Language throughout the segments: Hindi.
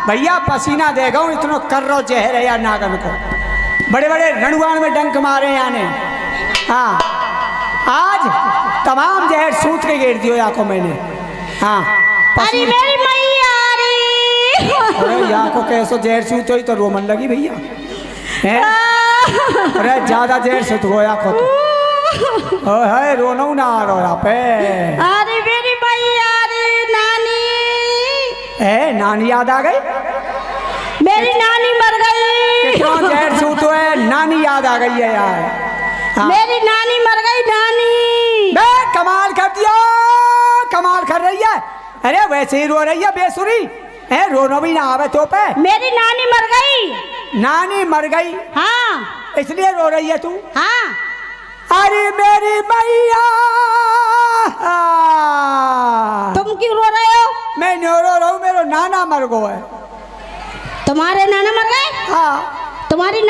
भैया पसीना देगा इतना कर रो जहर है यार नागन को, बड़े बड़े रणुआन में डंक मारे याने। हाँ आज तमाम जहर सूत के गिर दियो या को मैंने। हाँ अरे मेरी मैया अरे या को कैसो जहर सूत हुई तो रोमन लगी भैया हैं? अरे ज्यादा जहर सूत हो या को तो है रोनो ना आ रहा पे। अरे मेरी मैया नानी है नानी याद आ गई, मेरी नानी मर गई। कितना जहर सूत है, नानी याद आ गई है यार। हाँ। मेरी नानी मर गई नानी। बे कमाल कर दिया, कमाल कर रही है। अरे वैसे ही रो रही है बेसुरी है, रोनो भी ना आवे तो पे। मेरी नानी मर गई। नानी मर गई? हाँ इसलिए रो रही है तू? हाँ। अरे मेरी मैया तुम क्यों रो रहे हो? मैं नो रो रहा हूँ, मेरा नाना मर गो है। तुम्हारे नाना मर गए? हाँ। तुम्हारे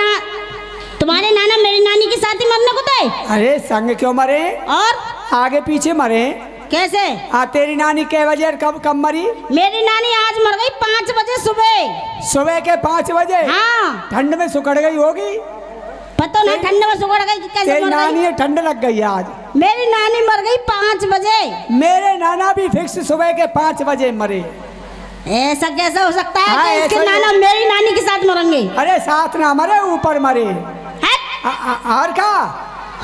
नाना मेरी नानी की साथ ही मरने को थे? अरे संग क्यों मरे, और आगे पीछे मरे। कैसे? हाँ तेरी नानी के बजे कब मरी? मेरी नानी आज मर गई 5 बजे सुबह। सुबह के 5 बजे? हाँ। ठंड में सुखड़ गई होगी। पता नहीं ठंड में सुखड़ गई कैसे तेरी मर नानी गई? ठंड लग गई आज। मेरी नानी मर गई 5 बजे। मेरे नाना भी फिक्स सुबह के 5 बजे मरे। ऐसा कैसे हो सकता है? हाँ, कि इसके ऐसा नाना मेरी नानी के साथ मरेंगे? अरे साथ ना मरे, ऊपर मरे। और का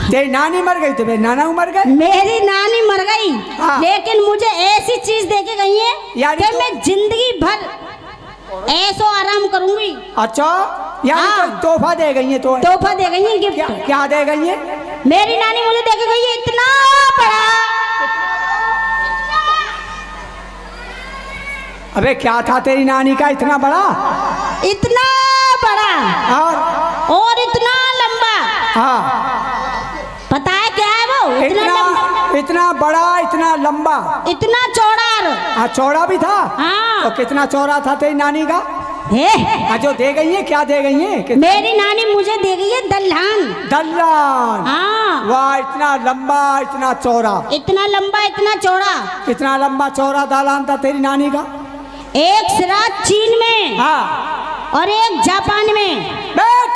तेरी नानी मर गई तो मेरे नाना मर गए। मेरी नानी मर गई। हाँ। लेकिन मुझे ऐसी चीज दे के गई है कि तो... मैं जिंदगी भर ऐसो आराम करूंगी। अच्छा यानी हाँ। तो तोहफा दे गई है? तो तोहफा दे गई है, गिफ्ट। क्या दे गई है? मेरी नानी मुझे दे के गई है इतना बड़ा। अबे क्या था तेरी नानी का इतना बड़ा? इतना बड़ा और इतना लंबा। हाँ पता है क्या है वो? इतना बड़ा, इतना लंबा, इतना चौड़ा। हाँ चौड़ा भी था। हाँ। तो कितना चौड़ा था तेरी नानी का? जो दे गई है, क्या दे गई है? मेरी नानी मुझे दे गई है दल्हन। दल्हन? हाँ। वाह इतना लंबा, इतना चौड़ा। इतना लंबा, इतना चौड़ा। कितना लंबा चौड़ा दालान था तेरी नानी का? एक सिरा चीन में। हाँ। और एक जापान में।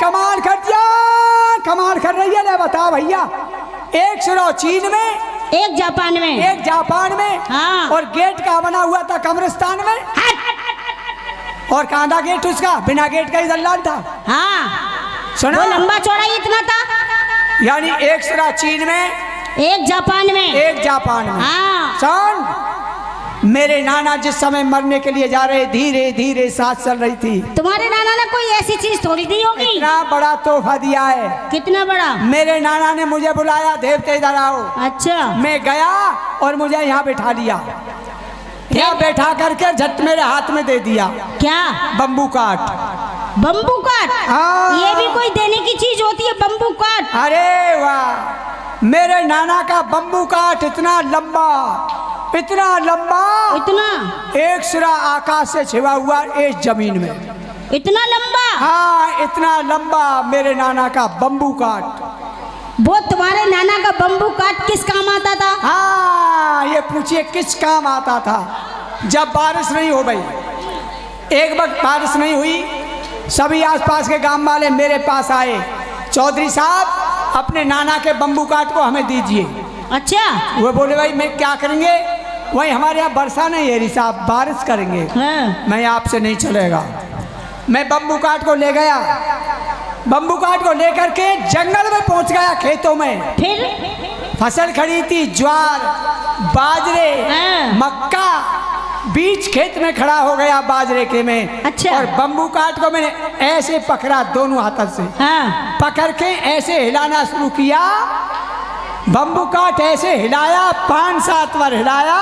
कमाल कर दिया, कमाल कर रही है। ले बता भैया, एक सिरा चीन में, एक जापान में। एक जापान में। हाँ। और गेट का बना हुआ था कब्रिस्तान में। और कांदा गेट उसका, बिना गेट का ही दल्लान था। हाँ सुना? वो लंबा चौड़ा इतना था। यानी एक सिरा चीन में, एक जापान में। एक जापान में। हाँ। सुन, मेरे नाना जिस समय मरने के लिए जा रहे, धीरे धीरे सांस चल रही थी। तुम्हारे नाना ने कोई ऐसी चीज थोड़ी दी होगी। इतना बड़ा तोहफा दिया है। कितना बड़ा? मेरे नाना ने मुझे बुलाया, देवते इधर आओ। अच्छा। मैं गया और मुझे यहाँ बैठा लिया। यहाँ बैठा करके झट मेरे हाथ में दे दिया। क्या? बम्बू काट। बम्बू काट? हाँ। ये भी कोई देने की चीज होती है, बम्बू काट? अरे वाह, मेरे नाना का बम्बू काट इतना लंबा, इतना लंबा, इतना एक सिरा आकाश से छिपा हुआ इस जमीन में। इतना लंबा? हाँ इतना लंबा मेरे नाना का बम्बू काट। वो तुम्हारे नाना का बम्बू काट किस काम आता था? हाँ ये पूछिए किस काम आता था। जब बारिश नहीं हो गई, एक वक्त बारिश नहीं हुई, सभी आसपास के गांव वाले मेरे पास आए, चौधरी साहब अपने नाना के बम्बू काट को हमें दीजिए। अच्छा। वो बोले भाई मैं क्या करेंगे? वही हमारे यहाँ वर्षा नहीं है साहब, बारिश करेंगे। हाँ। मैं आपसे नहीं चलेगा। मैं बम्बू काट को ले गया, बम्बू काट को लेकर के जंगल में पहुंच गया, खेतों में। फिर फसल खड़ी थी, ज्वार, बाजरे, हाँ। मक्का, बीच खेत में खड़ा हो गया बाजरे के में। अच्छा। और बम्बू काट को मैंने ऐसे पकड़ा दोनों हाथों से। हाँ। पकड़ के ऐसे हिलाना शुरू किया, बम्बू काट ऐसे हिलाया, 5-7 बार हिलाया,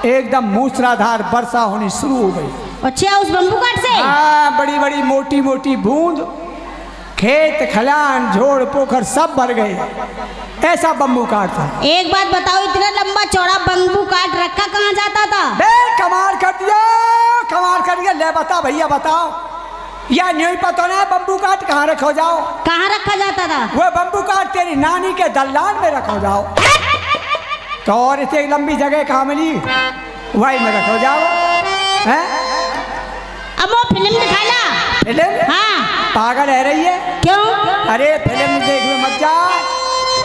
एकदम मूसलाधार वर्षा होनी शुरू हो गई। अच्छा, उस बम्बू काट से? हाँ, बड़ी बड़ी मोटी मोटी बूंद, खेत खलिहान झोड़ पोखर सब भर गए। ऐसा बम्बू काट था। एक बात बताओ, इतना लंबा चौड़ा बम्बू काट रखा कहाँ जाता था? कमाल कर दिया, कमाल कर दिया। ले बता भैया, बताओ, या नहीं पता ना बम्बू काट कहाँ रखो जाओ? कहाँ रखा जाता था? वो बम्बू काट तेरी नानी के दल्लान में रखो जाओ। तो और इतनी लंबी जगह कहाँ मिली? वही में रखो जाओ। हैं? अब वो फिल्म दिखाना। फिल्म? हाँ। पागल है रही है? क्यों? अरे फिल्म देखने मत जा।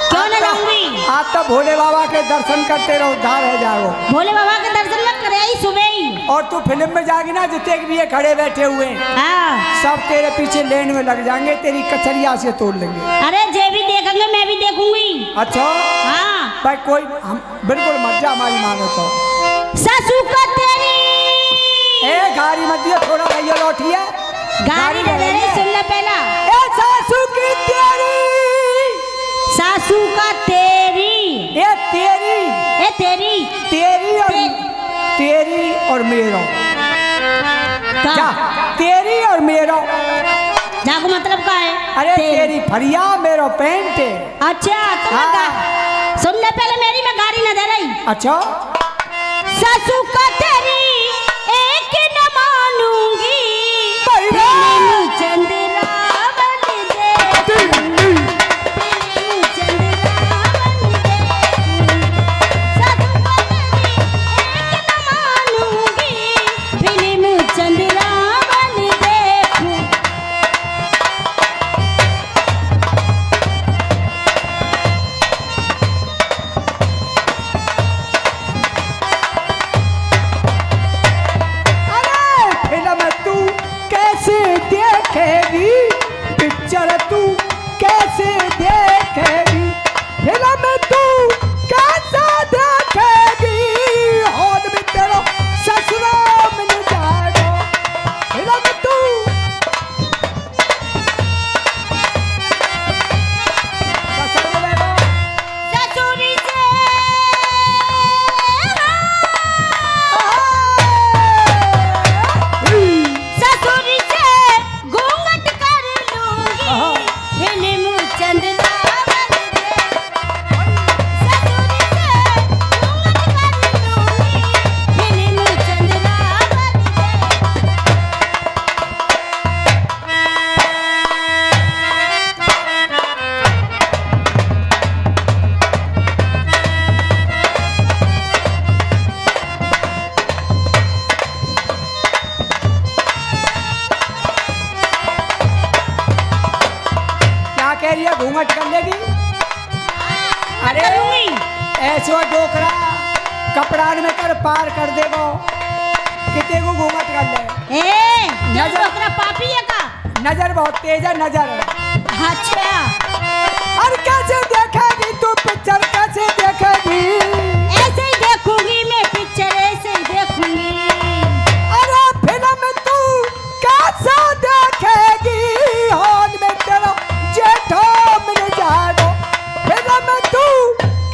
क्यों न जाऊंगी? आज तो भोले बाबा के दर्शन करते रहो, उद्धार है जाओ। भोले बाबा के दर्शन मत करे ही सुबह ही। और तू फिल्म में जाएगी ना, जितने भी ये खड़े बैठे हुए हैं हाँ। सब तेरे पीछे लेन में लग जाएंगे, तेरी कचरिया से तोड़ लेंगे। अरे जे भी देखेंगे मैं भी देखूंगी। अच्छा हाँ। भाई कोई हम बिल्कुल मत जा, हमारी मानो तो। सासू का तेरी ए गाड़ी मत दिया, थोड़ा भैया लौटी है। गाड़ी में तेरी रहिए। सुन ले पहला। ए सासू की तेरी, सासू का तेरी, ए तेरी, ए तेरी, तेरी और तेरी और मेरो। जा तेरी और मेरो। जाको मतलब का है? अरे तेरी फरिया मेरो पेंट है। अच्छा तो हाँ। मैं सुन ले पहले मेरी, मैं गाड़ी न दे रही। अच्छा सासू का तेरी एक न मानूंगी, चंद्रावन दे, चंद्रावन दे। सासू का तेरी एक न मानूंगी, फिल्म चंद्रावन देखूं। फिल्म तू कैसे देखेगी, पिक्चर तू कैसे देखेगी, फिल्म तू कैसे देखेगी, हॉल में तेरा ससुरा मिल जाएगा। फिल्म तू ससुर मिलेगा। ससुरी से ससुरी से घूंघट कर लूंगी, फिल्म चंद्रावन दे। ससुरी से घूंघट कर लूंगी, फिल्म चंद्रावन दे। क्या कह रही है, घूंघट कर लेगी? अरे करूंगी। ऐसो डोकरा कपड़ान में कर पार कर देगो, कितने को घूंघट कर ले। ए नजर- नजर पापी है का? नजर बहुत तेज है, नजर। अच्छा और कैसे देखेगी तू पिक्चर, कैसे देखेगी? ऐसे ही देखूंगी मैं पिक्चर, ऐसे ही देखूंगी। अरे फिल्म तू कैसे देखेगी, हॉल में तेरा जेठा मिल जाएगा। फिल्म तू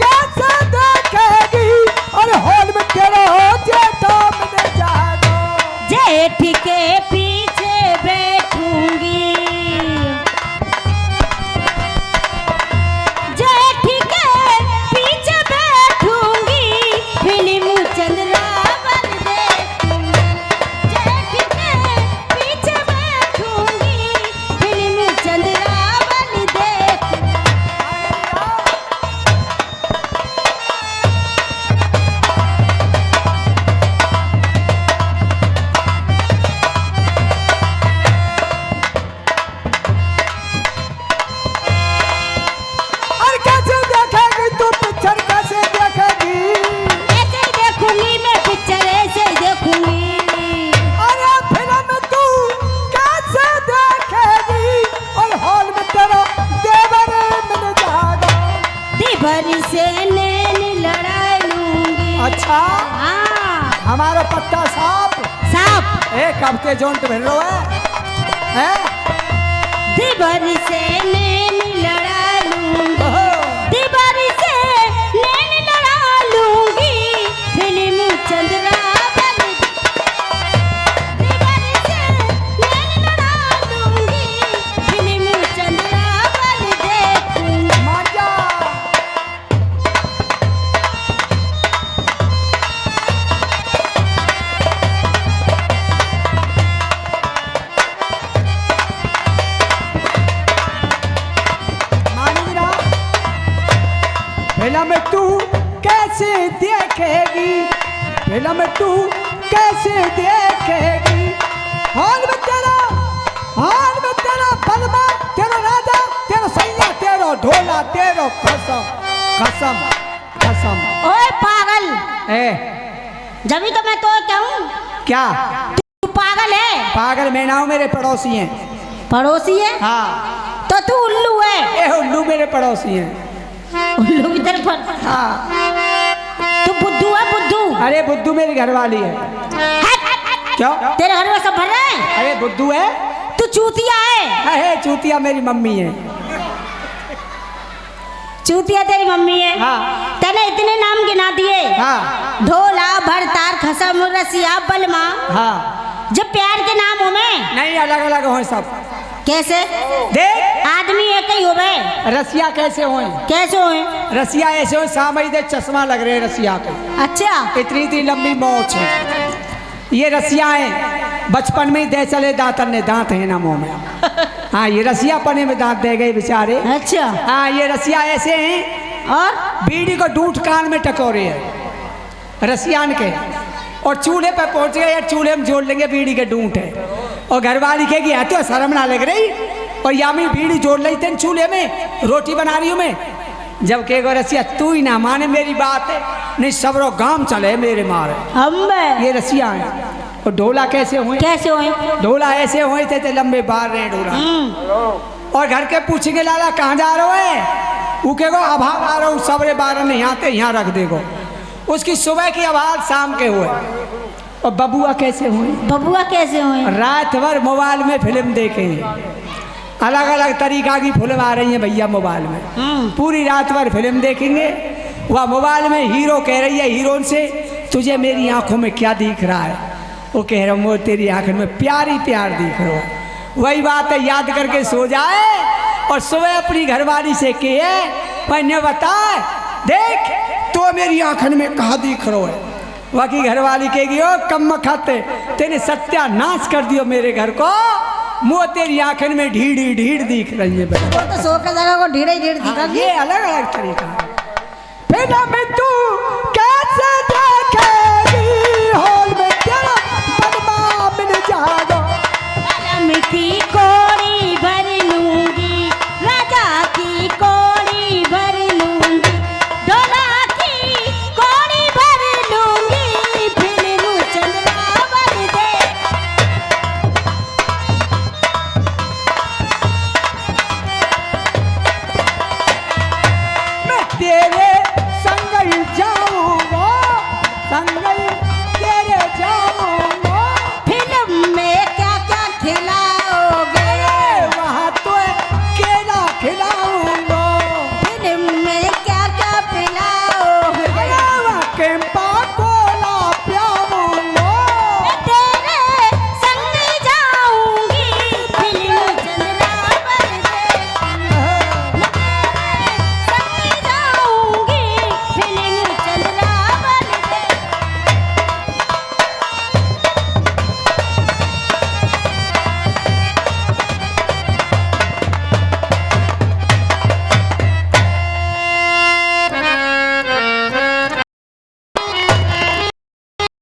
कैसे देखेगी, और हॉल में तेरा जेठा मिल जाएगा। जेठ के पीछे बैठूंगी, जेठ के पीछे बैठूंगी, फिल्म चंद्रावन देखूंगी। जेठ के पीछे बैठूंगी, फिल्म चंद्रावन देखूंगी। और कैसे देखेगी तू पिक्चर, कैसे देखेगी? ऐसे ही देखूंगी मैं पिक्चर, ऐसे ही देखूंगी। अरे फिल्म तू कैसे देखेगी, और हॉल में तेरा देवर मिल जाएगा। दिभर से नैन लड़ा लूंगी। अच्छा हाँ हमारा पत्ता साफ साफ। एक हफ्ते जोंट भर लो है? दिभर से नैन लड़ा लूंगी, ओहो। दिभर से नैन लड़ा लूंगी, फिल्म चंद्रावन दे। दिभर से नैन लड़ा लूंगी, फिल्म चंद्रावन देखूंगी। मान जा। मानेगी ना? फिल्म तू कैसे देखेगी, फिल्म तू कैसे देखेगी, हाल में तेरा बलमा, तेरा राजा, तेरा सैया, तेरा ढोला, तेरा कसम कसम कसम। ओए पागल, जब तो मैं तो कहूँ क्या तू पागल है? पागल मैं ना हूँ, मेरे पड़ोसी हैं। पड़ोसी है? हाँ। तो तू उल्लू है? उल्लू मेरे पड़ोसी हैं। उल्लू की तरफ? हाँ। तू बुद्धू है? बुद्धू? अरे बुद्धू मेरी घरवाली है। क्यों? तेरे घर में सब भर रहे हैं? अरे बुद्धू है। तू चूतिया है? अरे चूतिया मेरी मम्मी है। चूतिया तेरी मम्मी है? हाँ। तने इतने नाम गिना दिए। हाँ। ढोला, भरतार, खसम, रसिया, बलमा। हाँ। जब प्यार के नाम हो में नहीं, अलग अलग हो सब। कैसे? देख, आदमी एक ही हो बे। रसिया कैसे हो? कैसे हो? रसिया ऐसे हो, सामई दे चश्मा लग रहे रसिया पे। अच्छा। इतनी लंबी मोछ है। ये रसिया है, बचपन में ही दे चले दांतन ने, दांत है ना मुंह में। हाँ, ये रसिया पने में दांत दे गए बेचारे। अच्छा। हाँ, ये रसिया ऐसे हैं और बीड़ी को डूट कान में टकोरे है रसियान के, और चूल्हे पे पहुंच गए, यार चूल्हे में जोड़ लेंगे, बीड़ी के डूट है। और घरवाली कहेगी है तो शर्म ना लग रही, और या मैं बीड़ी जोड़ ली तेन चूल्हे में, रोटी बना रही हूँ मैं। जब कहेगा रसिया तू ही ना माने मेरी बात है, नहीं सबरो गांव चले मेरे मारे। ये रसिया है। और ढोला कैसे हुए? कैसे हुए? ढोला ऐसे हुए थे लंबे बार रहे ढोला। और घर के पूछेंगे लाला कहाँ जा रहे है? वो कहेगो आभार आ रहा हूँ, सबरे बारह नहीं आते, यहाँ रख देगो। उसकी सुबह की आवाज शाम के हुए। और बबुआ कैसे हुए? बबुआ कैसे हुए? रात भर मोबाइल में फिल्म देखे, अलग अलग तरीका की फिल्म आ रही है भैया मोबाइल में, पूरी रात भर फिल्म देखेंगे। वह मोबाइल में हीरो कह रही है हीरोइन से तुझे मेरी आंखों में क्या दिख रहा है? वो कह रहा हूँ तेरी आंखों में प्यार ही प्यार दिख रहा है। वही बात है, याद करके सो जाए और सुबह अपनी घरवाली से कहे मैंने बता देख तो मेरी आंखन में कहा दिख रहा है। बाकी घरवाली कहेगी ओ कम खाते तेने सत्यानाश कर दियो मेरे घर को, मुँह तेरी आंखन में ढीढ़ ढीढ़ दिख रही है। तो सो के जगह को ढीढ़ ढीढ़ दिखा। ये अलग अलग तरीका है। फिर मैं तू